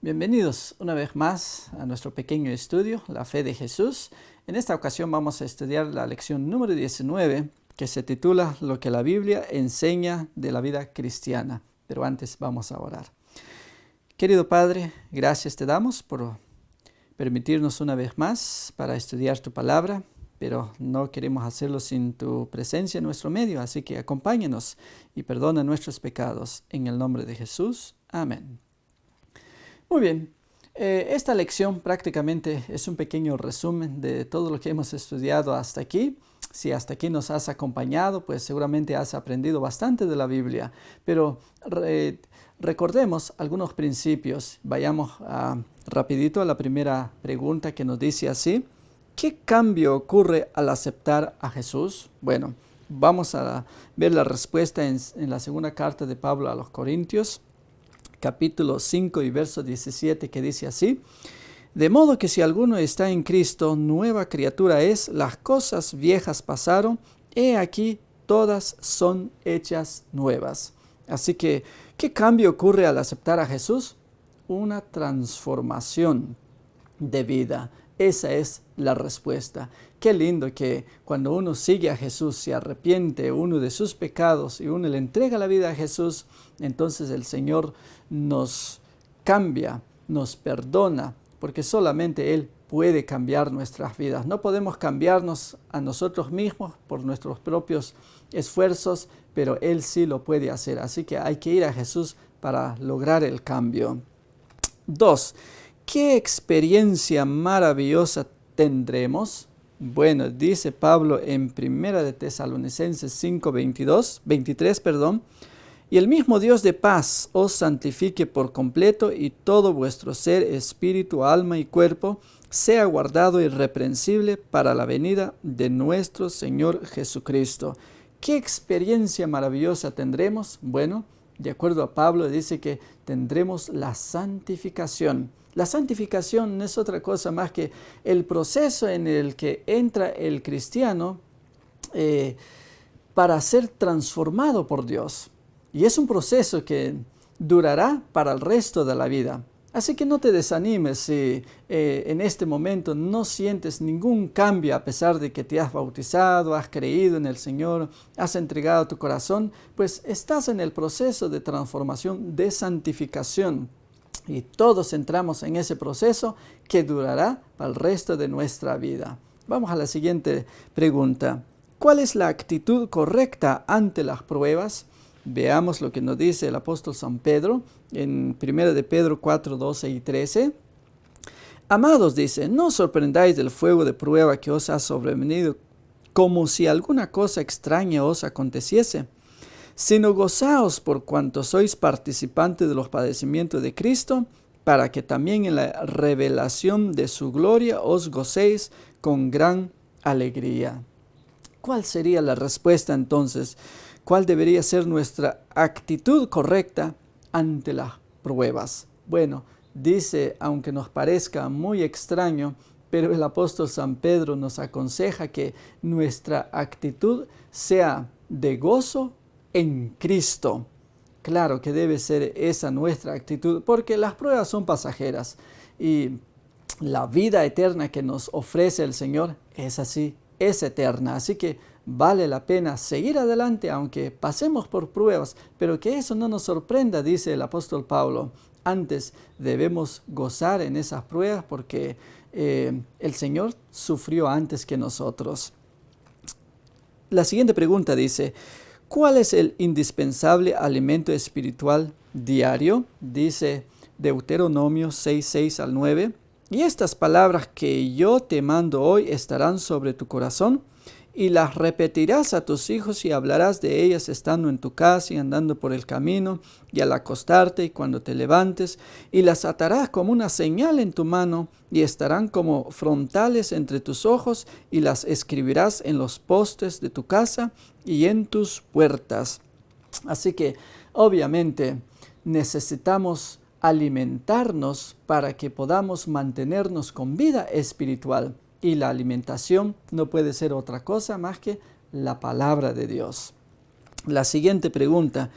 Bienvenidos una vez más a nuestro pequeño estudio, La Fe de Jesús. En esta ocasión vamos a estudiar la lección número 19, que se titula Lo que la Biblia enseña de la vida cristiana. Pero antes vamos a orar. Querido Padre, gracias te damos por permitirnos una vez más para estudiar tu palabra, pero no queremos hacerlo sin tu presencia en nuestro medio, así que acompáñanos y perdona nuestros pecados. En el nombre de Jesús. Amén. Muy bien, esta lección prácticamente es un pequeño resumen de todo lo que hemos estudiado hasta aquí. Si hasta aquí nos has acompañado, pues seguramente has aprendido bastante de la Biblia, pero recordemos algunos principios. Vayamos rapidito a la primera pregunta que nos dice así: ¿qué cambio ocurre al aceptar a Jesús? Bueno, vamos a ver la respuesta en la segunda carta de Pablo a los Corintios, capítulo 5 y verso 17, que dice así: de modo que si alguno está en Cristo, nueva criatura es, las cosas viejas pasaron, he aquí todas son hechas nuevas. Así que, ¿qué cambio ocurre al aceptar a Jesús? Una transformación de vida. Esa es la respuesta. Qué lindo que cuando uno sigue a Jesús, se arrepiente uno de sus pecados y uno le entrega la vida a Jesús, entonces el Señor nos cambia, nos perdona, porque solamente Él puede cambiar nuestras vidas. No podemos cambiarnos a nosotros mismos por nuestros propios esfuerzos, pero Él sí lo puede hacer. Así que hay que ir a Jesús para lograr el cambio. 2. ¿Qué experiencia maravillosa tendremos? Bueno, dice Pablo en 1 de Tesalonicenses 5, 23, y el mismo Dios de paz os santifique por completo, y todo vuestro ser, espíritu, alma y cuerpo sea guardado irreprensible para la venida de nuestro Señor Jesucristo. ¿Qué experiencia maravillosa tendremos? Bueno, de acuerdo a Pablo, dice que tendremos la santificación. La santificación no es otra cosa más que el proceso en el que entra el cristiano para ser transformado por Dios. Y es un proceso que durará para el resto de la vida. Así que no te desanimes si en este momento no sientes ningún cambio, a pesar de que te has bautizado, has creído en el Señor, has entregado tu corazón, pues estás en el proceso de transformación, de santificación. Y todos entramos en ese proceso que durará para el resto de nuestra vida. Vamos a la siguiente pregunta. ¿Cuál es la actitud correcta ante las pruebas? Veamos lo que nos dice el apóstol San Pedro en 1 de Pedro 4, 12 y 13. Amados, dice, no os sorprendáis del fuego de prueba que os ha sobrevenido, como si alguna cosa extraña os aconteciese, sino gozaos por cuanto sois participantes de los padecimientos de Cristo, para que también en la revelación de su gloria os gocéis con gran alegría. ¿Cuál sería la respuesta entonces? ¿Cuál debería ser nuestra actitud correcta ante las pruebas? Bueno, dice, aunque nos parezca muy extraño, pero el apóstol San Pedro nos aconseja que nuestra actitud sea de gozo en Cristo. Claro que debe ser esa nuestra actitud, porque las pruebas son pasajeras y la vida eterna que nos ofrece el Señor es así, es eterna. Así que vale la pena seguir adelante aunque pasemos por pruebas, pero que eso no nos sorprenda, dice el apóstol Pablo. Antes debemos gozar en esas pruebas porque el Señor sufrió antes que nosotros. La siguiente pregunta dice: ¿cuál es el indispensable alimento espiritual diario? Dice Deuteronomio 6, 6 al 9. Y estas palabras que yo te mando hoy estarán sobre tu corazón, y las repetirás a tus hijos y hablarás de ellas estando en tu casa y andando por el camino y al acostarte y cuando te levantes, y las atarás como una señal en tu mano y estarán como frontales entre tus ojos, y las escribirás en los postes de tu casa y en tus puertas. Así que obviamente necesitamos alimentarnos para que podamos mantenernos con vida espiritual. Y la alimentación no puede ser otra cosa más que la palabra de Dios. La siguiente pregunta: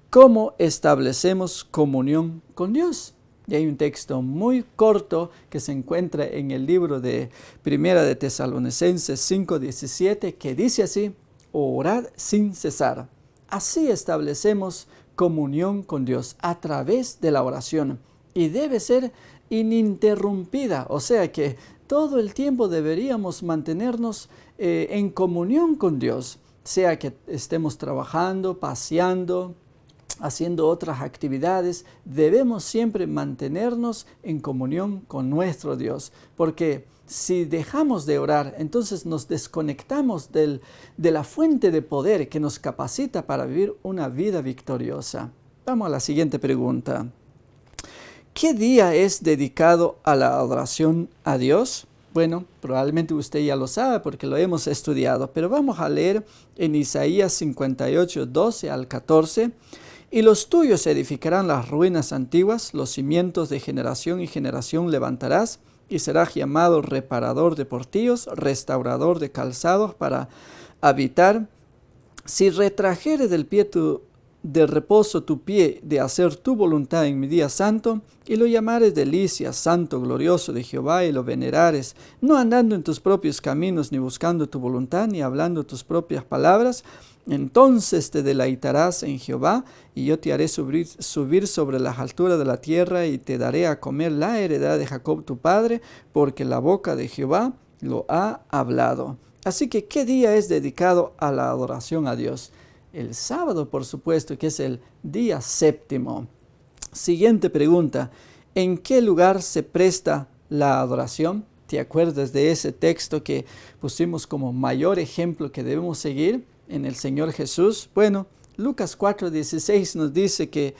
¿cómo establecemos comunión con Dios? Y hay un texto muy corto que se encuentra en el libro de Primera de Tesalonicenses 5:17 que dice así: orad sin cesar. Así establecemos comunión con Dios a través de la oración y debe ser ininterrumpida, o sea que todo el tiempo deberíamos mantenernos en comunión con Dios, sea que estemos trabajando, paseando, haciendo otras actividades, debemos siempre mantenernos en comunión con nuestro Dios, porque si dejamos de orar, entonces nos desconectamos de la fuente de poder que nos capacita para vivir una vida victoriosa. Vamos a la siguiente pregunta. ¿Qué día es dedicado a la adoración a Dios? Bueno, probablemente usted ya lo sabe porque lo hemos estudiado, pero vamos a leer en Isaías 58, 12 al 14. Y los tuyos edificarán las ruinas antiguas, los cimientos de generación y generación levantarás, y serás llamado reparador de portillos, restaurador de calzados para habitar. Si retrajeres del pie de reposo tu pie de hacer tu voluntad en mi día santo, y lo llamares delicia, santo, glorioso de Jehová, y lo venerares, no andando en tus propios caminos, ni buscando tu voluntad, ni hablando tus propias palabras, entonces te deleitarás en Jehová, y yo te haré subir sobre las alturas de la tierra, y te daré a comer la heredad de Jacob tu padre, porque la boca de Jehová lo ha hablado. Así que, ¿qué día es dedicado a la adoración a Dios? El sábado, por supuesto, que es el día séptimo. Siguiente pregunta: ¿en qué lugar se presta la adoración? ¿Te acuerdas de ese texto que pusimos como mayor ejemplo que debemos seguir en el Señor Jesús? Bueno, Lucas 4:16 nos dice que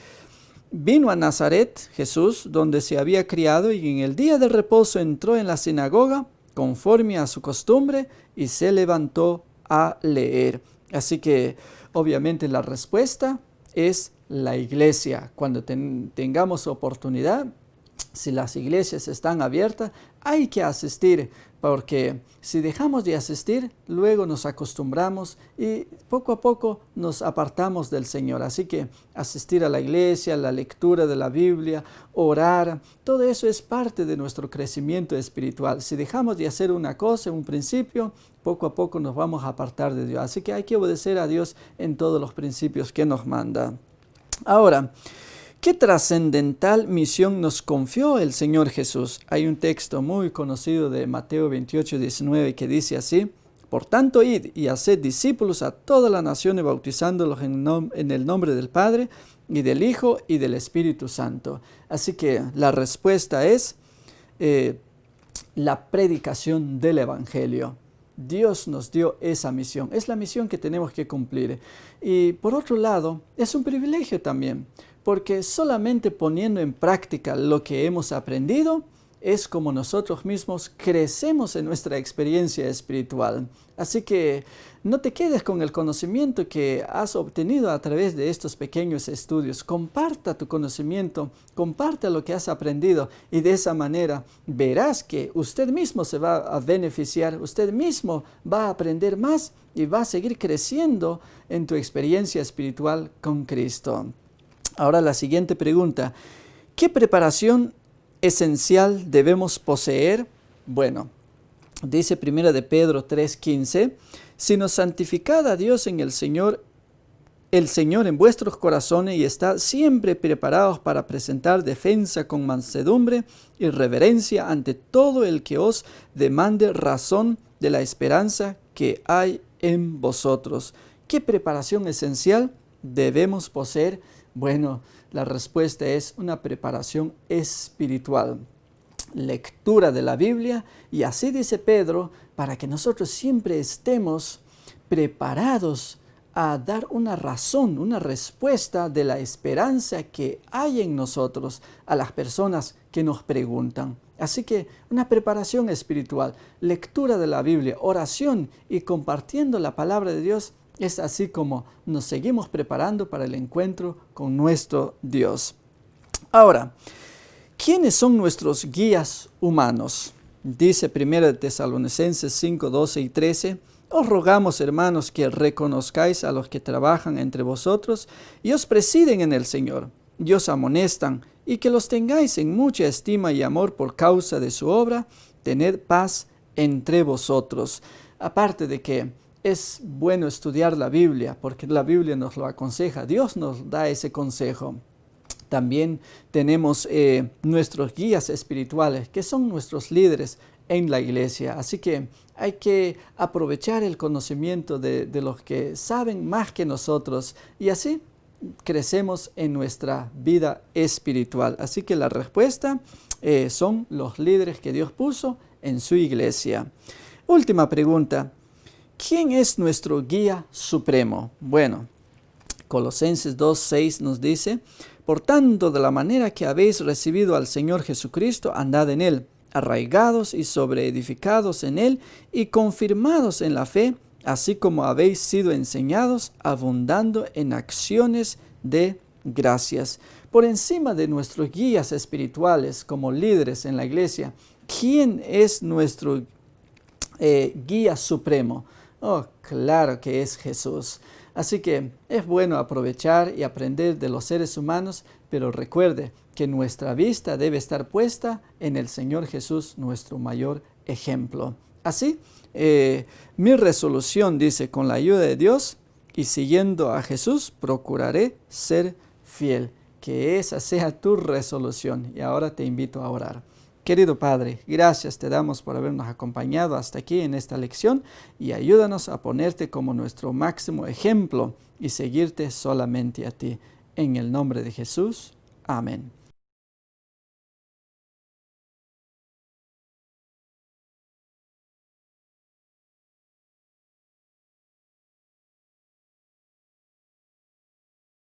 vino a Nazaret Jesús, donde se había criado, y en el día de reposo entró en la sinagoga, conforme a su costumbre, y se levantó a leer. Así que, obviamente, la respuesta es la iglesia. Cuando tengamos oportunidad, si las iglesias están abiertas, hay que asistir, porque si dejamos de asistir, luego nos acostumbramos y poco a poco nos apartamos del Señor. Así que asistir a la iglesia, la lectura de la Biblia, orar, todo eso es parte de nuestro crecimiento espiritual. Si dejamos de hacer una cosa en un principio, poco a poco nos vamos a apartar de Dios. Así que hay que obedecer a Dios en todos los principios que nos manda. Ahora, ¿qué trascendental misión nos confió el Señor Jesús? Hay un texto muy conocido de Mateo 28:19 que dice así: por tanto, id y haced discípulos a todas las naciones, bautizándolos en el nombre del Padre, y del Hijo, y del Espíritu Santo. Así que la respuesta es la predicación del Evangelio. Dios nos dio esa misión. Es la misión que tenemos que cumplir. Y por otro lado, es un privilegio también, porque solamente poniendo en práctica lo que hemos aprendido es como nosotros mismos crecemos en nuestra experiencia espiritual. Así que no te quedes con el conocimiento que has obtenido a través de estos pequeños estudios. Comparta tu conocimiento, comparta lo que has aprendido, y de esa manera verás que usted mismo se va a beneficiar, usted mismo va a aprender más y va a seguir creciendo en tu experiencia espiritual con Cristo. Ahora la siguiente pregunta: ¿qué preparación esencial debemos poseer? Bueno, dice 1 de Pedro 3:15, sino santificad a Dios en el Señor en vuestros corazones, y estad siempre preparados para presentar defensa con mansedumbre y reverencia ante todo el que os demande razón de la esperanza que hay en vosotros. ¿Qué preparación esencial debemos poseer? Bueno, la respuesta es una preparación espiritual. Lectura de la Biblia, y así dice Pedro, para que nosotros siempre estemos preparados a dar una razón, una respuesta de la esperanza que hay en nosotros a las personas que nos preguntan. Así que una preparación espiritual, lectura de la Biblia, oración y compartiendo la palabra de Dios, es así como nos seguimos preparando para el encuentro con nuestro Dios. Ahora, ¿quiénes son nuestros guías humanos? Dice 1 Tesalonicenses 5, 12 y 13, os rogamos, hermanos, que reconozcáis a los que trabajan entre vosotros y os presiden en el Señor, y os amonestan y que los tengáis en mucha estima y amor por causa de su obra, tened paz entre vosotros. Aparte de que es bueno estudiar la Biblia, porque la Biblia nos lo aconseja, Dios nos da ese consejo. También tenemos nuestros guías espirituales, que son nuestros líderes en la iglesia. Así que hay que aprovechar el conocimiento de los que saben más que nosotros, y así crecemos en nuestra vida espiritual. Así que la respuesta son los líderes que Dios puso en su iglesia. Última pregunta. ¿Quién es nuestro guía supremo? Bueno, Colosenses 2:6 nos dice: por tanto, de la manera que habéis recibido al Señor Jesucristo, andad en Él, arraigados y sobreedificados en Él y confirmados en la fe, así como habéis sido enseñados, abundando en acciones de gracias. Por encima de nuestros guías espirituales como líderes en la iglesia, ¿quién es nuestro guía supremo? Oh, claro que es Jesús. Así que es bueno aprovechar y aprender de los seres humanos, pero recuerde que nuestra vista debe estar puesta en el Señor Jesús, nuestro mayor ejemplo. Así, mi resolución dice: con la ayuda de Dios y siguiendo a Jesús, procuraré ser fiel. Que esa sea tu resolución. Y ahora te invito a orar. Querido Padre, gracias te damos por habernos acompañado hasta aquí en esta lección, y ayúdanos a ponerte como nuestro máximo ejemplo y seguirte solamente a ti. En el nombre de Jesús. Amén.